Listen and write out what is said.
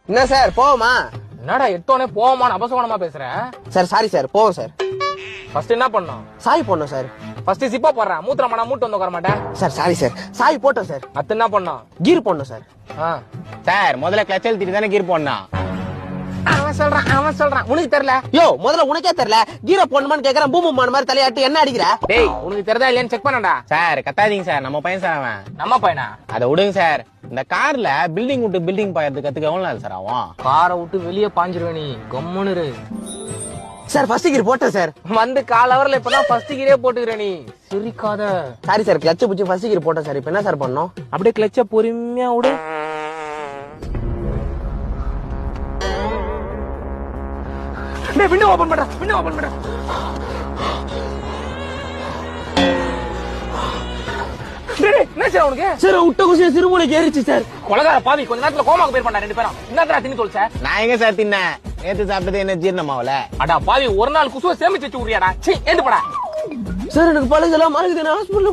என்ன சார் போவோமா? என்னடா எட்டோனே போவோமான்னு அபசகுணமா பேசுற? சார் சாரி சார், போவோம் சார். ஃபர்ஸ்ட் என்ன பண்ணோம்? சாய் போடணும் சார். ஃபர்ஸ்ட் சிப்பா போடுறேன், மூத்திரமாடா மூட்டு வந்து உட்கார மாட்டேன். சார் சாரி சார், சாய் போட்டோம் சார். அத்து என்ன பண்ணோம்? கீர் போடணும் சார். சார் முதல்ல கிளச் அழுத்திட்டு தானே கீர் போடணும். அவன் சொல்றான் உனக்கு தெரியல. யோ முதல்ல உனக்கே தெரியல, கீரை போடணுமான்னு கேக்குறேன். பூமுமான மாதிரி தலையாட்டி என்ன அடிக்கிற? டேய் உனக்கு தெரியுதா இல்லையான்னு செக் பண்ணடா. சார் கத்தாதீங்க சார், நம்ம பையன் சார் அவன். நம்ம பையனா? அதை விடுங்க சார். இந்த கார்ல பில்டிங் விட்டு பில்டிங் பாயறது கத்துக்க எவ்வளவு நாள் சார் ஆகும்? காரை விட்டு வெளியே பாஞ்சிருவே நீ, கம்முன்னு. சார் ஃபர்ஸ்ட் கீர் போட்டேன் சார். வந்து கால் அவர்ல இப்பதான் ஃபர்ஸ்ட் கீரே போட்டுக்கிற நீ, சிரிக்காத. சாரி சார், கிளட்ச் பிடிச்சி ஃபர்ஸ்ட் கீர் போட்டேன் சார். இப்ப என்ன சார் பண்ணோம்? அப்படியே கிளச்ச பொறுமையா விடு. டேய் விண்டோ ஓபன் பண்றா, விண்டோ ஓபன் பண்றா. டேய் என்ன சார் உனக்கு? சார் விட்ட குசிய சிறுமூளைக்கு ஏறிச்சு சார். கொலகார பாவி, கொஞ்ச நேரத்துல கோமாக்கு பேர் பண்ணா ரெண்டு பேரும். என்னடா தின்னு சொல்ற? நான் எங்க சார் தின்னேன்? நேத்து சாப்பிட்டது என்ன ஜீரணமாவல? அடா பாவி, ஒரு நாள் குசுவ சேமிச்சு வச்சு உரியாடா. சீ ஏந்து போடா. சார் எனக்கு பழசெல்லாம் மறக்குது, நான் ஹாஸ்பிடல்ல